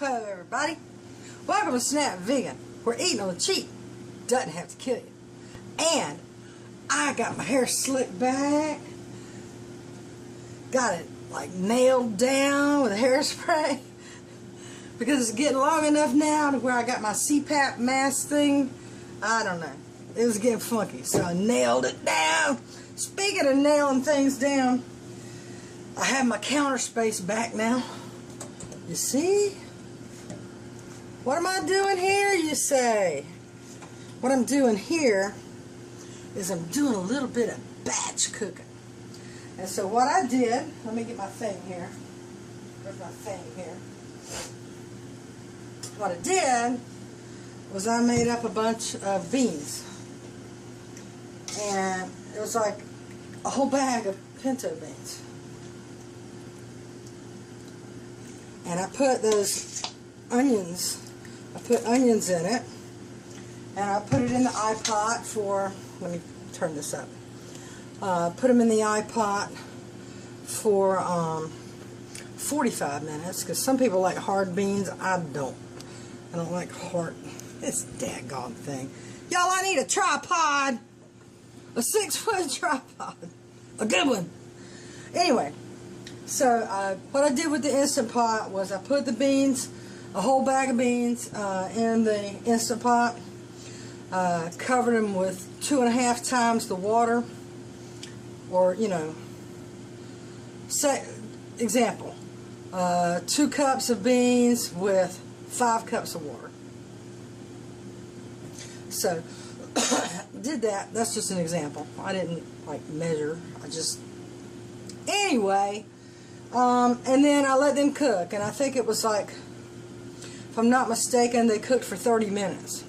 Hello everybody, welcome to Snap Vegan, where eating on the cheap doesn't have to kill you. And I got my hair slicked back, got it like nailed down with hairspray because it's getting long enough now to where I got my CPAP mask thing. I don't know, it was getting funky, so I nailed it down. Speaking of nailing things down, I have my counter space back now. You see? What am I doing here, you say? What I'm doing here is I'm doing a little bit of batch cooking. And so what I did, let me get my thing here. Where's my thing here? What I did was I made up a bunch of beans. And it was like a whole bag of pinto beans. And I put those onions, I put onions in it, and I put it in the Ibotta for, let me turn this up, put them in the Ibotta for 45 minutes, because some people like hard beans. I don't like hard, this daggone thing. Y'all, I need a tripod, a 6-foot tripod, a good one. Anyway. So what I did with the Instant Pot was I put the beans, a whole bag of beans, in the Instant Pot, covered them with 2.5 times the water, or, you know, example, 2 cups of beans with 5 cups of water. So did that. That's just an example. I didn't like measure. I just, anyway. And then I let them cook, and I think it was like, if I'm not mistaken, they cooked for 30 minutes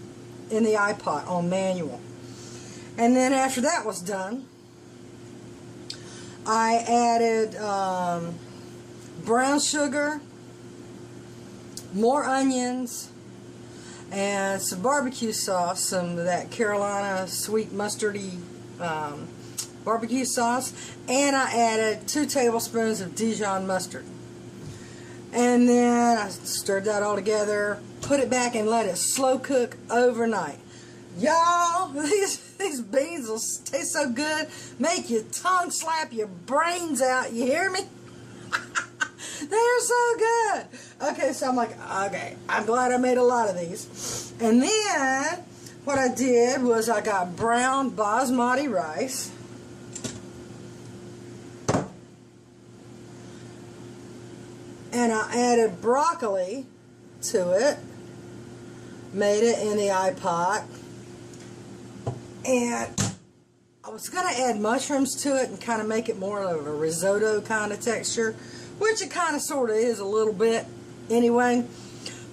in the Ibotta on manual. And then after that was done, I added brown sugar, more onions, and some barbecue sauce, some of that Carolina sweet mustardy barbecue sauce, and I added 2 tablespoons of Dijon mustard. And then I stirred that all together, put it back, and let it slow cook overnight. Y'all, these beans will taste so good, make your tongue slap your brains out, you hear me? They're so good. Okay, so I'm like, okay, I'm glad I made a lot of these. And then what I did was I got brown basmati rice, and I added broccoli to it, made it in the Ibotta, and I was going to add mushrooms to it and kind of make it more of a risotto kind of texture, which it kind of sort of is a little bit anyway,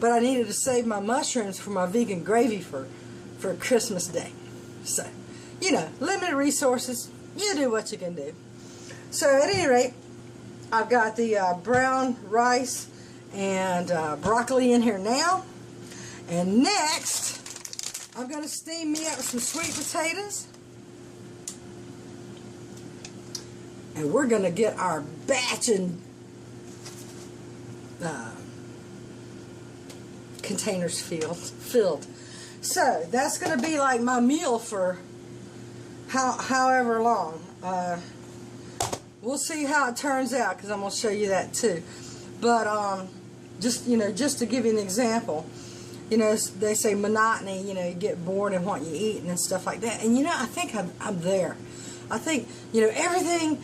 but I needed to save my mushrooms for my vegan gravy for Christmas Day. So, you know, limited resources, you do what you can do. So at any rate, I've got the brown rice and broccoli in here now. And next, I'm going to steam me up some sweet potatoes. And we're going to get our Batchin containers filled. So that's going to be like my meal for however long. We'll see how it turns out, because I'm going to show you that too. But just to give you an example, you know, they say monotony, you know, you get bored in what you eat and stuff like that. And you know, I think I'm there. I think, you know, everything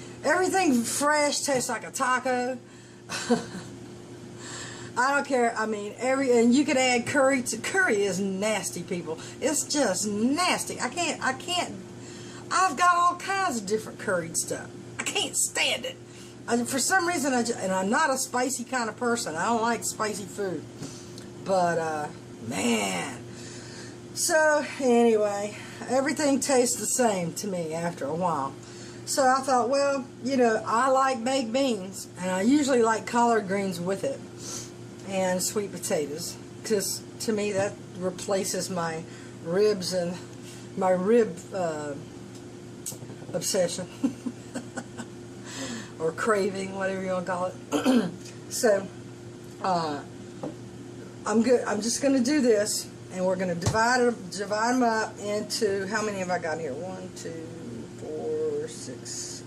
fresh tastes like a taco. I don't care. I mean, and you could add curry to curry is nasty, people. It's just nasty. I can't. I've got all kinds of different curried stuff. I can't stand it. For some reason, and I'm not a spicy kind of person. I don't like spicy food. But, man. So, anyway, everything tastes the same to me after a while. So I thought, well, you know, I like baked beans, and I usually like collard greens with it, and sweet potatoes, because to me that replaces my ribs and my rib obsession. Or craving, whatever you want to call it. So, I'm good. I'm just going to do this, and we're going to divide them up into, how many have I got here? 1, 2, 4, 6,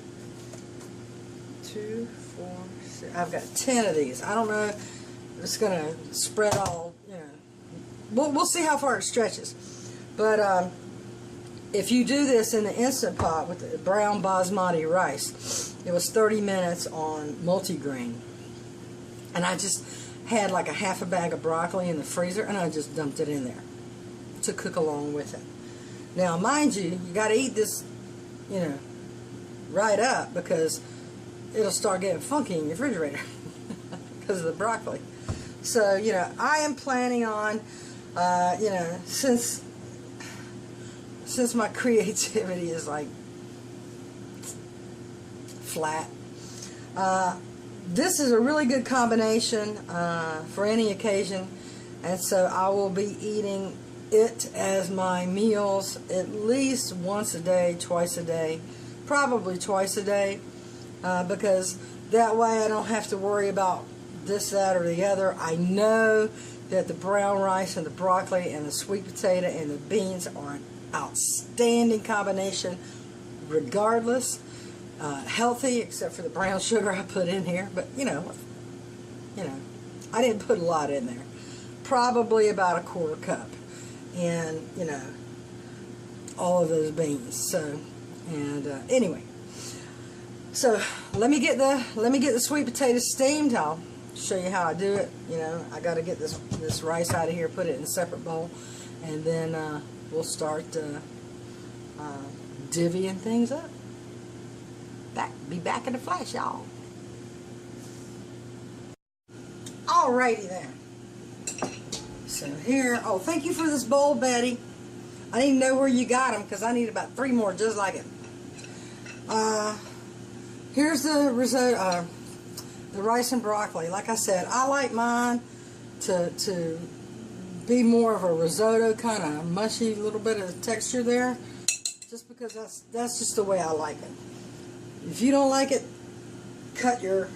2, 4, 6. I've got 10 of these. I don't know if it's going to spread all, you know. We'll see how far it stretches. But if you do this in the Instant Pot with the brown basmati rice, it was 30 minutes on multigrain. And I just had like a half a bag of broccoli in the freezer, and I just dumped it in there to cook along with it. Now, mind you, you got to eat this, you know, right up, because it'll start getting funky in your refrigerator because of the broccoli. So, you know, I am planning on, you know, since my creativity is like flat, this is a really good combination for any occasion, and so I will be eating it as my meals at least once a day, twice a day, probably twice a day, because that way I don't have to worry about this, that, or the other. I know that the brown rice and the broccoli and the sweet potato and the beans are an outstanding combination regardless. Healthy, except for the brown sugar I put in here, but you know, I didn't put a lot in there. Probably about a 1/4 cup, and you know, all of those beans. So, and anyway, so let me get the sweet potatoes steamed. I'll show you how I do it. You know, I got to get this rice out of here, put it in a separate bowl, and then we'll start divvying things up. Be back in the flash, y'all. Alrighty then. So here, oh, thank you for this bowl, Betty. I didn't know where you got them, because I need about 3 more just like it. Here's the risotto, the rice and broccoli. Like I said, I like mine to be more of a risotto, kind of mushy, little bit of texture there, just because that's just the way I like it. If you don't like it, cut your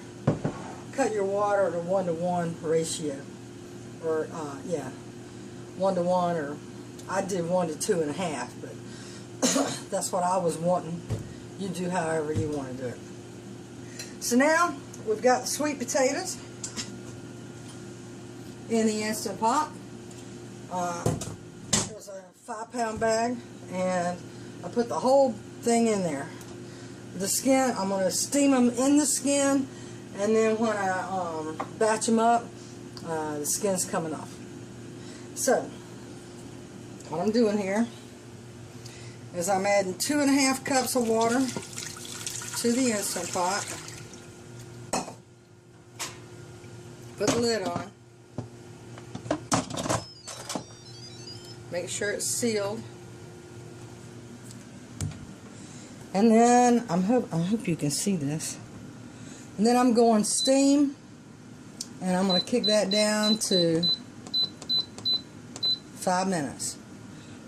water to 1-to-1 ratio, or yeah, 1-to-1, or I did 1 to 2.5, but that's what I was wanting. You do however you want to do it. So now we've got the sweet potatoes in the Instant Pot. There's a 5-pound bag, and I put the whole thing in there. The skin, I'm going to steam them in the skin, and then when I batch them up, the skin's coming off. So, what I'm doing here is I'm adding 2.5 cups of water to the Instant Pot. Put the lid on. Make sure it's sealed. And then, I hope you can see this. And then I'm going steam, and I'm going to kick that down to 5 minutes.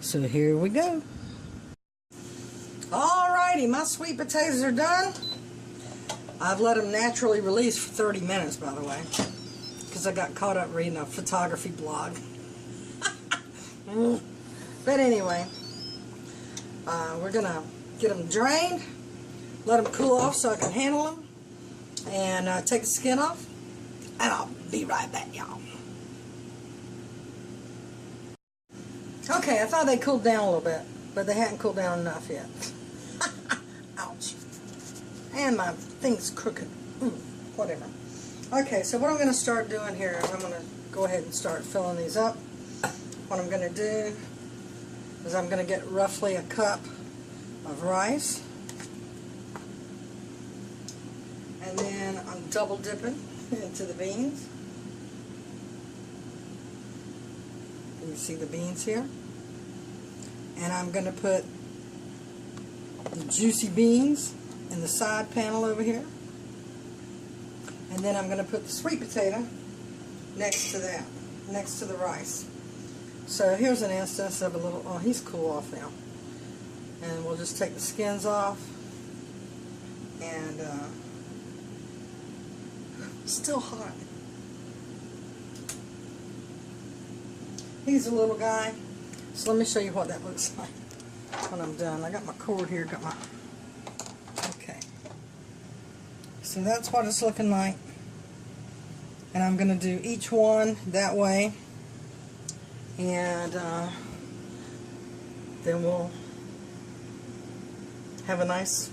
So here we go. Alrighty, my sweet potatoes are done. I've let them naturally release for 30 minutes, by the way, because I got caught up reading a photography blog. But anyway, we're going to get them drained, let them cool off so I can handle them, and take the skin off, and I'll be right back, y'all. Okay, I thought they cooled down a little bit, but they hadn't cooled down enough yet. Ouch. And my thing's crooked. Whatever. Okay, so what I'm going to start doing here is I'm going to go ahead and start filling these up. What I'm going to do is I'm going to get roughly a cup of rice, and then I'm double dipping into the beans. Can you see the beans here? And I'm going to put the juicy beans in the side panel over here, and then I'm going to put the sweet potato next to that, next to the rice. So here's an instance of a little, oh, he's cool off now. And we'll just take the skins off, and still hot. He's a little guy. So let me show you what that looks like when I'm done. I got my cord here, okay. So that's what it's looking like. And I'm going to do each one that way. And then we'll have a nice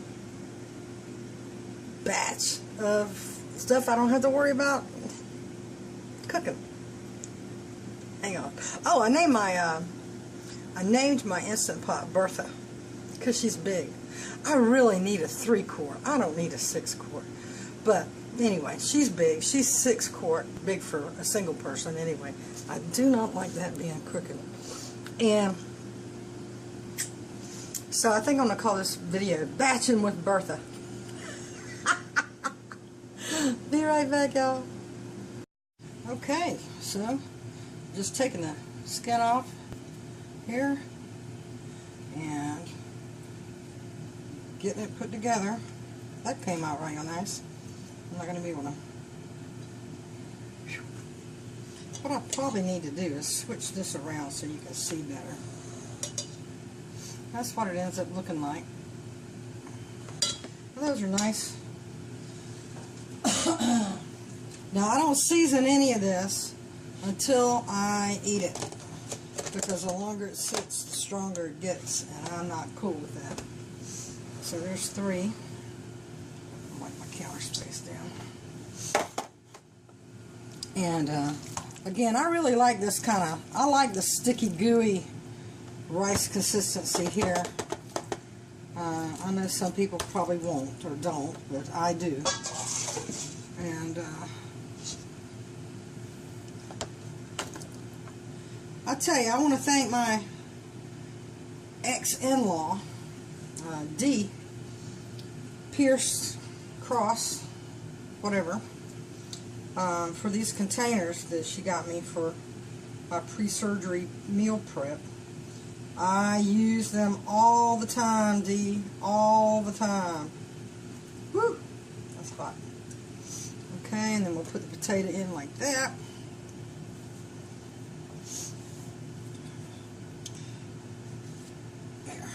batch of stuff I don't have to worry about cooking. Hang on. Oh, I named my Instant Pot Bertha because she's big. I really need a 3-quart. I don't need a 6-quart. But anyway, she's big. She's 6-quart, big for a single person. Anyway, I do not like that being cooking. And so I think I'm going to call this video Batchin with Bertha. Be right back, y'all. Okay, so just taking the skin off here and getting it put together. That came out real nice. I'm not going to be able to. What I probably need to do is switch this around so you can see better. That's what it ends up looking like. Those are nice. Now I don't season any of this until I eat it, because the longer it sits, the stronger it gets, and I'm not cool with that. So there's 3. I'll wipe my counter space down. And again, I really like this I like the sticky, gooey rice consistency here. I know some people probably won't or don't, but I do. And I tell you, I want to thank my ex-in-law, D, Pierce, Cross, whatever, for these containers that she got me for my pre-surgery meal prep. I use them all the time, D, all the time. Woo! That's hot. Okay, and then we'll put the potato in like that. There.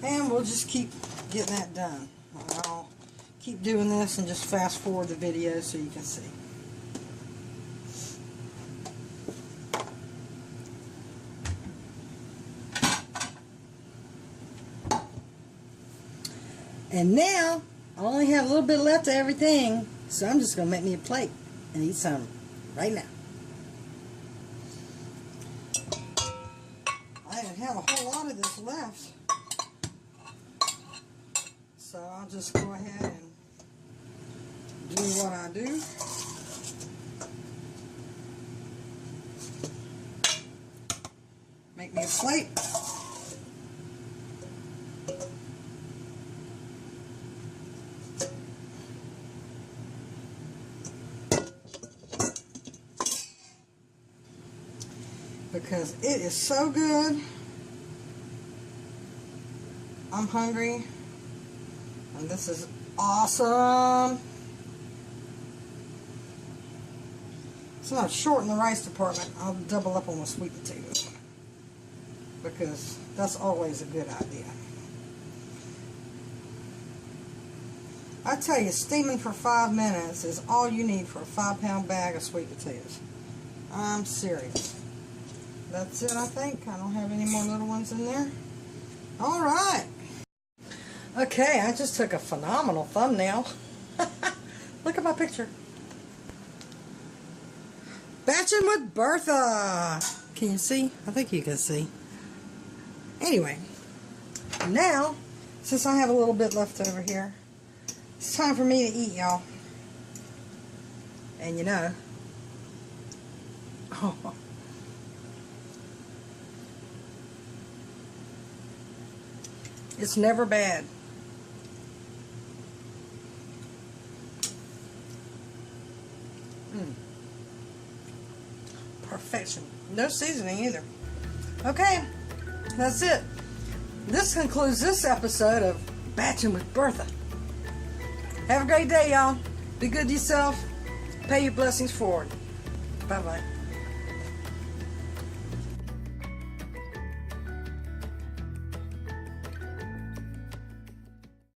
And we'll just keep getting that done. I'll keep doing this and just fast forward the video so you can see. And now, I only have a little bit left of everything, so I'm just going to make me a plate and eat some right now. I didn't have a whole lot of this left, so I'll just go ahead and do what I do. Make me a plate. Because it is so good. I'm hungry, and this is awesome. So I'm short in the rice department. I'll double up on the sweet potatoes, because that's always a good idea. I tell you, steaming for 5 minutes is all you need for a 5-pound bag of sweet potatoes. I'm serious. That's it, I think. I don't have any more little ones in there. All right. Okay, I just took a phenomenal thumbnail. Look at my picture. Batchin with Bertha. Can you see? I think you can see. Anyway, now, since I have a little bit left over here, it's time for me to eat, y'all. And you know, it's never bad. Perfection. No seasoning either. Okay, that's it. This concludes this episode of Batchin with Bertha. Have a great day, y'all. Be good to yourself. Pay your blessings forward. Bye-bye.